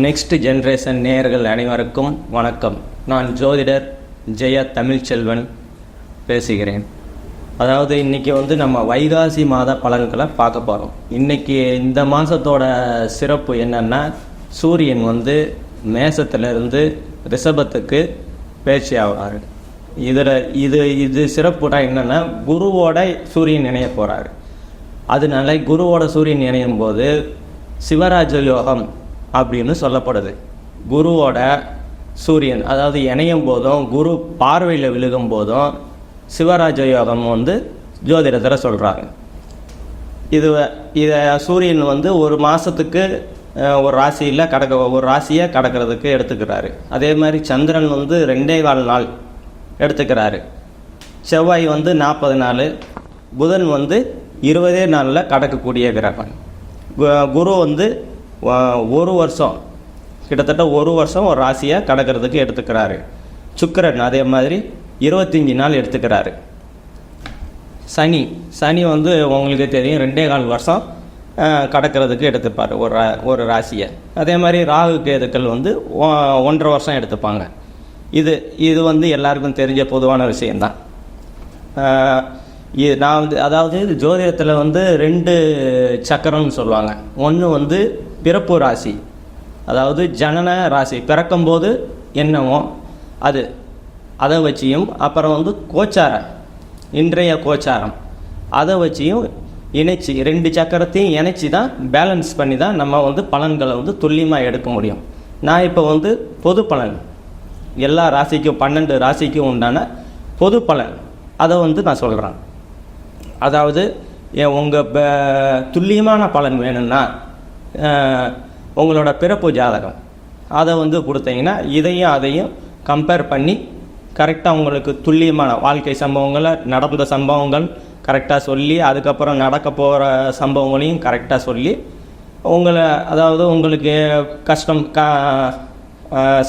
Next generation நேயர்கள் அனைவருக்கும் வணக்கம். நான் ஜோதிடர் ஜெய தமிழ்ச்செல்வன் பேசுகிறேன். அதாவது இன்றைக்கி நம்ம வைகாசி மாத பலன்களை பார்க்க போகிறோம். இன்றைக்கி இந்த மாதத்தோட சிறப்பு என்னென்னா, சூரியன் மேசத்திலிருந்து ரிஷபத்துக்கு பயிற்சி ஆகிறாரு. இது சிறப்புடா என்னென்னா, குருவோட சூரியன் இணைய போகிறாரு. அதனால குருவோட சூரியன் இணையும் போது சிவராஜ யோகம் அப்படின்னு சொல்லப்படுது. குருவோட சூரியன் அதாவது இணையும் போதும் குரு பார்வையில் விழுகும் போதும் சிவராஜ யோகம் ஜோதிடத்தில் சொல்கிறாங்க. இதை சூரியன் ஒரு மாதத்துக்கு ஒரு ராசியில் ஒரு ராசியை கடக்கிறதுக்கு எடுத்துக்கிறாரு. அதே மாதிரி சந்திரன் 2.25 நாள் எடுத்துக்கிறாரு. செவ்வாய் 40 நாள், புதன் 20 நாளில் கடக்கக்கூடிய கிரகம். குரு ஒரு வருஷம், கிட்டத்தட்ட ஒரு வருஷம் ஒரு ராசியை கடக்கிறதுக்கு எடுத்துக்கிறாரு. சுக்கிரன் அதே மாதிரி 25 நாள் எடுத்துக்கிறாரு. சனி உங்களுக்கு தெரியும் 2.25 வருஷம் கடக்கிறதுக்கு எடுத்துப்பார் ஒரு ராசியை. அதே மாதிரி ராகு கேதுக்கள் 1.5 வருஷம் எடுத்துப்பாங்க. இது எல்லாருக்கும் தெரிஞ்ச பொதுவான விஷயந்தான். நான் அதாவது ஜோதிடத்தில் 2 சக்கரம்னு சொல்லுவாங்க. ஒன்று பிறப்பு ராசி, அதாவது ஜனன ராசி, பிறக்கும்போது என்னவோ அதை வச்சியும், அப்புறம் கோச்சாரம், இன்றைய கோச்சாரம், அதை வச்சியும் இணைச்சி 2 சக்கரத்தையும் இணைச்சி தான் பேலன்ஸ் பண்ணி தான் நம்ம பலன்களை துல்லியமாக எடுக்க முடியும். நான் இப்போ பொது பலன், எல்லா ராசிக்கும் 12 ராசிக்கும் உண்டான பொது பலன் அதை நான் சொல்கிறேன். அதாவது உங்கள் துல்லியமான பலன் வேணும்னா உங்களோட பிறப்பு ஜாதகம் அதை கொடுத்தீங்கன்னா இதையும் அதையும் கம்பேர் பண்ணி கரெக்டாக உங்களுக்கு துல்லியமான வாழ்க்கை சம்பவங்களை, நடந்த சம்பவங்கள் கரெக்டாக சொல்லி, அதுக்கப்புறம் நடக்க போகிற சம்பவங்களையும் கரெக்டாக சொல்லி, அதாவது உங்களுக்கு கஷ்டம்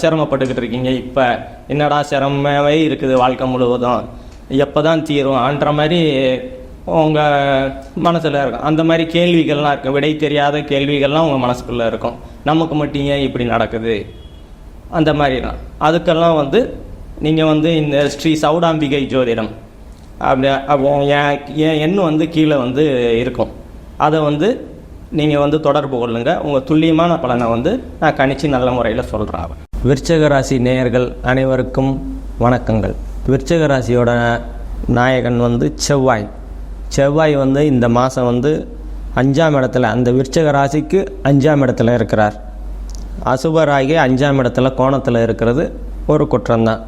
சிரமப்பட்டுக்கிட்டு இருக்கீங்க, இப்போ என்னடா சிரமமாகவே இருக்குது வாழ்க்கை முழுவதும், எப்போ தான் தீரும்ன்ற மாதிரி உங்கள் மனசில் இருக்கும். அந்த மாதிரி கேள்விகள்லாம் இருக்கும், விடை தெரியாத கேள்விகள்லாம் உங்கள் மனசுக்குள்ளே இருக்கும். நமக்கு மட்டும் ஏன் இப்படி நடக்குது, அந்த மாதிரிலாம். அதுக்கெல்லாம் நீங்கள் இந்த ஸ்ரீ சௌடாம்பிகை ஜோதிடம் அப்படி எண் கீழே இருக்கும். அதை நீங்கள் தொடர்பு கொள்ளுங்க. உங்கள் துல்லியமான பலனை நான் கணிச்சு நல்ல முறையில் சொல்கிறேன். விருச்சிக ராசி நேயர்கள் அனைவருக்கும் வணக்கங்கள். விருச்சிக ராசியோட நாயகன் செவ்வாய். செவ்வாய் இந்த மாதம் 5ஆம் இடத்துல, அந்த விருச்சிக ராசிக்கு 5ஆம் இடத்துல இருக்கிறார். அசுபராகி 5ஆம் இடத்துல கோணத்தில் இருக்கிறது ஒரு குற்றம்தான்.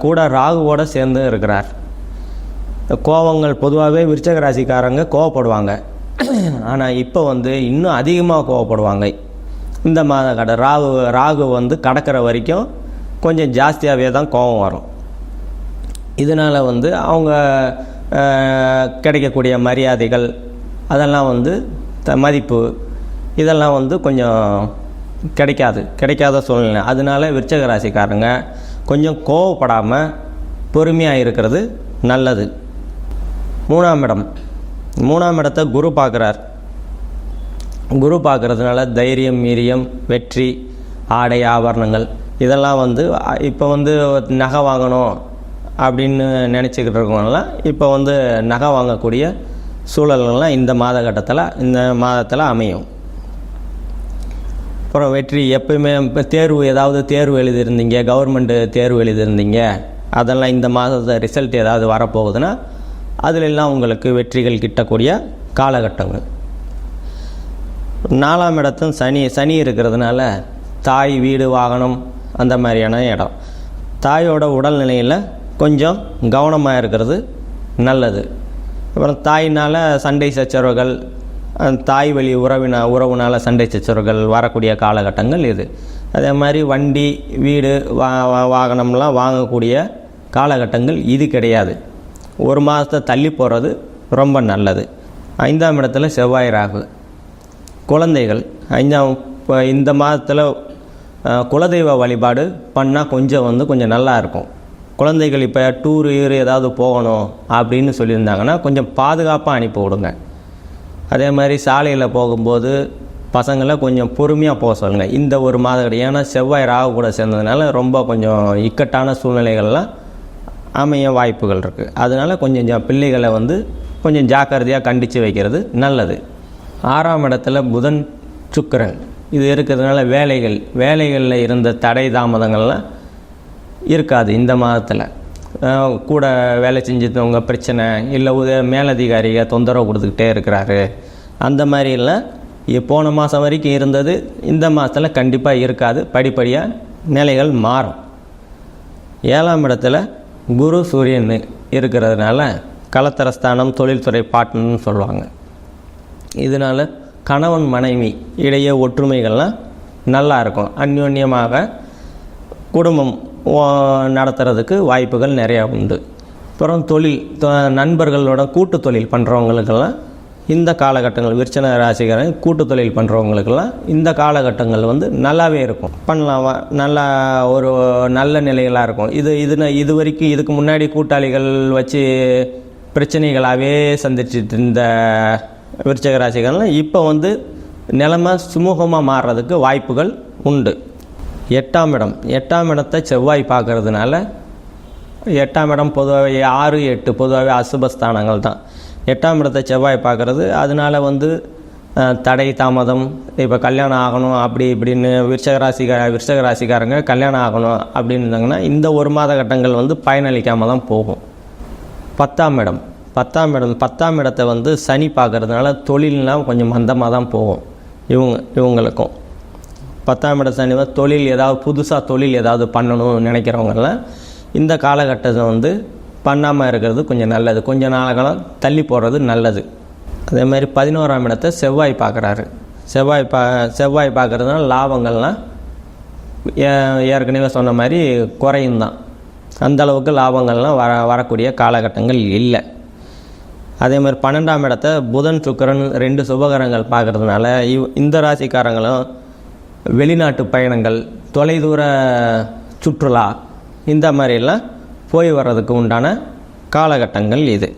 கூட ராகுவோடு சேர்ந்து இருக்கிறார். கோபங்கள் பொதுவாகவே விருச்சிக ராசிக்காரங்க கோவப்படுவாங்க. ஆனால் இப்போ இன்னும் அதிகமாக கோவப்படுவாங்க. இந்த மாத ராகு கடக்கிற வரைக்கும் கொஞ்சம் ஜாஸ்தியாகவே தான் கோபம் வரும். இதனால் அவங்க கிடைக்கக்கூடிய மரியாதைகள், அதெல்லாம் மதிப்பு, இதெல்லாம் கொஞ்சம் கிடைக்காத சூழ்நிலை. அதனால விருச்சிக ராசிக்காரங்க கொஞ்சம் கோவப்படாமல் பொறுமையாக இருக்கிறது நல்லது. 3ஆம் இடத்தை குரு பார்க்குறார். குரு பார்க்குறதுனால தைரியம், வீரியம், வெற்றி, ஆடை, ஆபரணங்கள் இதெல்லாம் இப்போ நகை வாங்கணும் அப்படின்னு நினச்சிக்கிட்டு இருக்கவங்கலாம் இப்போ நகை வாங்கக்கூடிய சூழல்கள்லாம் இந்த மாதத்தில் அமையும். அப்புறம் வெற்றி, எப்பயுமே இப்போ ஏதாவது தேர்வு எழுதியிருந்தீங்க, கவர்மெண்ட்டு தேர்வு எழுதியிருந்தீங்க, அதெல்லாம் இந்த மாதத்தை ரிசல்ட் ஏதாவது வரப்போகுதுன்னா அதிலெல்லாம் உங்களுக்கு வெற்றிகள் கிட்டக்கூடிய காலகட்டங்கள். 4ஆம் இடத்தும் சனி இருக்கிறதுனால தாய், வீடு, வாகனம் அந்த மாதிரியான இடம். தாயோட உடல்நிலையில் கொஞ்சம் கவனமாக இருக்கிறது நல்லது. அப்புறம் தாயினால் சண்டை சச்சரவுகள், தாய் வழி உறவுனால் சண்டை சச்சரவுகள் வரக்கூடிய காலகட்டங்கள் இது. அதே மாதிரி வண்டி, வீடு, வாகனம்லாம் வாங்கக்கூடிய காலகட்டங்கள் இது கிடையாது. ஒரு மாதத்தை தள்ளி போகிறது ரொம்ப நல்லது. 5ஆம் இடத்துல செவ்வாய், ராகு. குழந்தைகள் இந்த மாதத்தில் குலதெய்வ வழிபாடு பண்ணால் கொஞ்சம் நல்லா இருக்கும். குழந்தைகள் இப்போ டூரு ஏதாவது போகணும் அப்படின்னு சொல்லியிருந்தாங்கன்னா கொஞ்சம் பாதுகாப்பாக அனுப்பி விடுங்க. அதே மாதிரி சாலையில் போகும்போது பசங்களை கொஞ்சம் பொறுமையாக போக சொல்லுங்கள் இந்த ஒரு மாதம். ஏன்னா செவ்வாய் ராகு கூட சேர்ந்ததுனால ரொம்ப கொஞ்சம் இக்கட்டான சூழ்நிலைகள்லாம் அமைய வாய்ப்புகள் இருக்குது. அதனால் கொஞ்சம் பிள்ளைகளை வந்து கொஞ்சம் ஜாக்கிரதையாக கண்டித்து வைக்கிறது நல்லது. 6ஆம் இடத்துல புதன் சுக்கிரன் இது இருக்கிறதுனால வேலைகளில் இருந்த தடை தாமதங்கள்லாம் இருக்காது. இந்த மாதத்தில் கூட வேலை செஞ்சுட்டவங்க பிரச்சனை இல்லை மேலதிகாரிக தொந்தரவு கொடுத்துக்கிட்டே இருக்கிறாரு அந்த மாதிரிலாம் போன மாதம் வரைக்கும் இருந்தது இந்த மாதத்தில் கண்டிப்பாக இருக்காது. படிப்படியாக நிலைகள் மாறும். 7ஆம் இடத்துல குரு சூரியன் இருக்கிறதுனால கலத்தரஸ்தானம் தொழில்துறை பார்ட்னர்னு சொல்லுவாங்க. இதனால் கணவன் மனைவி இடையே ஒற்றுமைகள்லாம் நல்லா இருக்கும். அந்யோன்யமாக குடும்பம் நடத்துறதுக்கு வாய்ப்புகள் நிறையா உண்டு. அப்புறம் நண்பர்களோட கூட்டு தொழில் பண்ணுறவங்களுக்கெல்லாம் இந்த காலகட்டங்கள் விருச்சிக ராசிக்காரன் கூட்டு தொழில் பண்ணுறவங்களுக்கெல்லாம் இந்த காலகட்டங்கள் வந்து நல்லாவே இருக்கும். பண்ணலாம், நல்லா ஒரு நல்ல நிலைகளாக இருக்கும். இது வரைக்கும் இதுக்கு முன்னாடி கூட்டாளிகள் வச்சு பிரச்சனைகளாகவே சந்திச்சுட்டு இருந்த விருச்சிக ராசிக்காரன் இப்போ வந்து நிலைமை சுமூகமாக மாறுறதுக்கு வாய்ப்புகள் உண்டு. 8ஆம் இடத்தை செவ்வாய் பார்க்கறதுனால 8ஆம் இடம் பொதுவாகவே 6, 8 பொதுவாகவே அசுபஸ்தானங்கள் தான். 8ஆம் இடத்தை செவ்வாய் பார்க்குறது அதனால் வந்து தடை தாமதம் இப்போ கல்யாணம் ஆகணும் அப்படி இப்படின்னு விருச்சிக ராசிக்காரங்க கல்யாணம் ஆகணும் அப்படின்னு இருந்தாங்கன்னா இந்த ஒரு மாத கட்டங்கள் வந்து பயனளிக்காமல் தான் போகும். 10ஆம் இடத்தை வந்து சனி பார்க்கறதுனால தொழில்லாம் கொஞ்சம் மந்தமாக தான் போகும். இவங்களுக்கும் 10ஆம் இட சனி தொழில் புதுசாக தொழில் ஏதாவது பண்ணணும்னு நினைக்கிறவங்கெல்லாம் இந்த காலகட்டத்தை வந்து பண்ணாமல் இருக்கிறது கொஞ்சம் நல்லது. கொஞ்ச நாளெல்லாம் தள்ளி போடுறது நல்லது. அதே மாதிரி 11ஆம் இடத்தை செவ்வாய் பார்க்குறாரு. செவ்வாய் பார்க்குறதுனால லாபங்கள்லாம் ஏற்கனவே சொன்ன மாதிரி குறையும் தான். அந்தளவுக்கு லாபங்கள்லாம் வரக்கூடிய காலகட்டங்கள் இல்லை. அதே மாதிரி 12ஆம் இடத்தை புதன் சுக்கிரன் 2 சுபகரங்கள் பார்க்குறதுனால இந்த ராசிக்காரங்களும் வெளிநாட்டு பயணங்கள் தொலைதூர சுற்றுலா இந்த மாதிரிலாம் போய் வர்றதுக்கு உண்டான காலகட்டங்கள் இது.